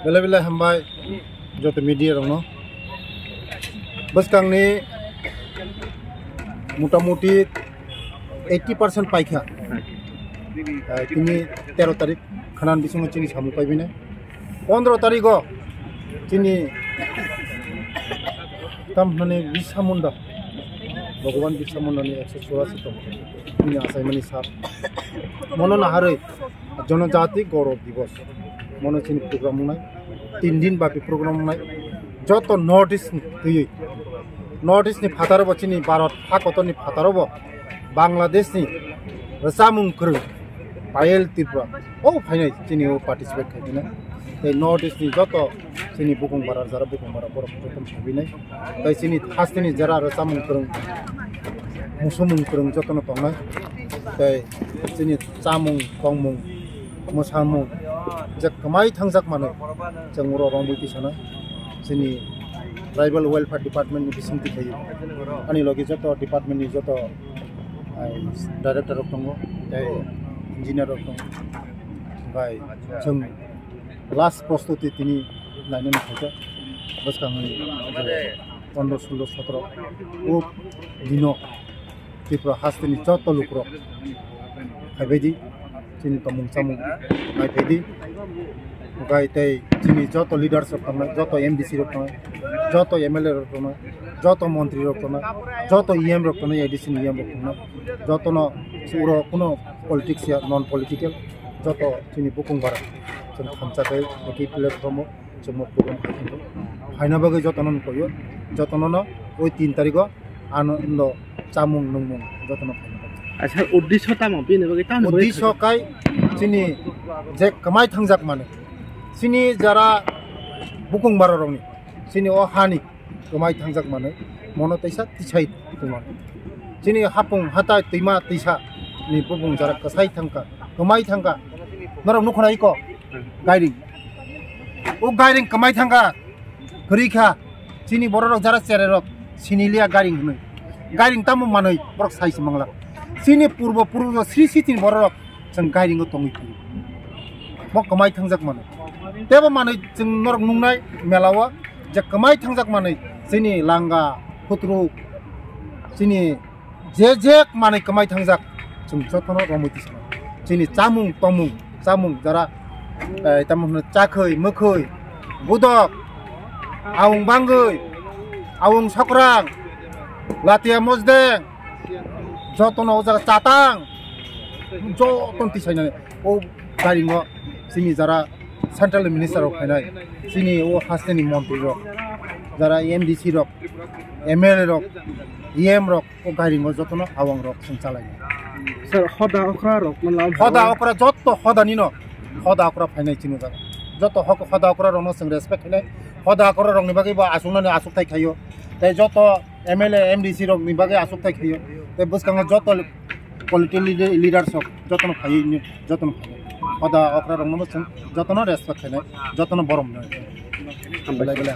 बेले बेले हामबाय जत मीडिया रंग बस कांगनी मोटामुटी 80% पाइखा तिनी 13 तारीख खानान बिसंग चिनी सामु पाइबिने 15 तारीख चिनी तम माने बिरसा मुंडा भगवान बिरसा मुंडानि 184 तम तिनी आसायमानि सार मनो नाहारै जनजाति गौरव दिवस मनो चिनी प्रोग्राम नाय 3 दिन बापि प्रोग्राम नाय जत नॉर्थ ईस्ट थुयै नॉर्थ ईस्ट नि फातारबो चिनी भारत हाकतनि फातारबो बांग्लादेश नि रसामुं krung पायल त्रिपुरा ओ फाइनाय चिनी ओ पार्टिसिपेट खायदिना ते नॉर्थ ईस्ट नि जत चिनी बुकुंबारा जरा बुकुंबारा बर जतन सबिनाय तै चिनी थास्तिनि जरा रसामुं krung मुसुमुं krung जतन तंनाय तै चिनी चामुं तंमुं मोसामुं जे कमाई थांजाक माने जों बर रंबुति साना चिनी ट्राइबल वेलफेयर डिपार्टमेंट नि बिसिंति थायो अनि लगे जत डिपार्टमेंट नि जत डायरेक्टर दङ तै इंजिनियर दङ बाय जों लास्ट प्रस्तुति तिनी नायनो थायो बस कांगनि 15 16 17 ओ दिनो त्रिपुरा हास्तिनि जत लुक्र खायबायदि चिनी तमुं चामुं नायबायदि गाय तै चिनी जत लीडर्स दङ जत एमडीसी दङ जत एमएलए दङ जत मंत्री दङ जत ईएम दङ एडीसी ईएम दङ जत न सुरो कोनो पॉलिटिक्स या नॉन पॉलिटिकल जत चिनी बुकुंबारा जों खामचाखै एके प्लेटफर्म जों प्रोग्राम खालामदों फायना बागै जतन कयो जतन न ओइ 3 तारिख आनंद चामुं नंमुं जतन अच्छा उद्देश्य तामा बिने बागै तान उद्देश्य काय चिनी जे कमाई थांजाक माने चिनी जरा बुकुंबारा रंनि चिनी ओ हानि कमाई थांजाक माने मनो तैसा तिसाइ तुमा चिनी हापुं हाता दैमा दैसा नि बुकुं जरा कसाई थांका कमाई थांका नरम नखनाय को गाइरिं ओ गाइरिं कमाई थांका गरीखा चिनी बर रक जरा चेरे रक सिनिलिया गाइरिं होनो गाइरिं तामु मानै बरक साइस मंगला चिनी पूर्व श्री सितिन बर रक जों गाइरिं तंगि म कमाई थांजाक माने तेबो माने जों नरक नुंनाय मेलावा जे कमाई थांजाक माने चिनी लांगा फुत्रु चिनी जे माने कमाई थांजाक जों जतन रमैति सान चिनी चामुं तमुं चामुं जरा तामु चाखै मोखै बुदक आउं बांगै आउं सक्रां लातिया मजदे जतन जरा चातां जतन तिसायनानै ओ गारिंग चिनी जरा सेंट्रल मिनिस्टर ऑफ फाइनान्स चिनी ओ हास्टेनि मंत्री रक जरा एमडीसी रक एमएलए रक ईएम रक ओ गारिंग जतन आवं रक जों चालाय सर हदा अखरा रक मतलब हदा अखरा जत हदानि न हदा अखरा फाइनान्स चिनो जरा जत हक हदा अखरा रन जों रेसपेक्ट खालाय हदा अखरा रंनि बागै बा आसुनानै आसुकथाय खायो तै जत एमएलए एमडीसी रक नि बागै आसुकथाय खायो तै बसकांगा जत पॉलिटिकल लीडर्स जतन खायो जतन हदा अखरा रंनो जों जतन रेसपेक्ट खालाय जतन बरम बेले बेले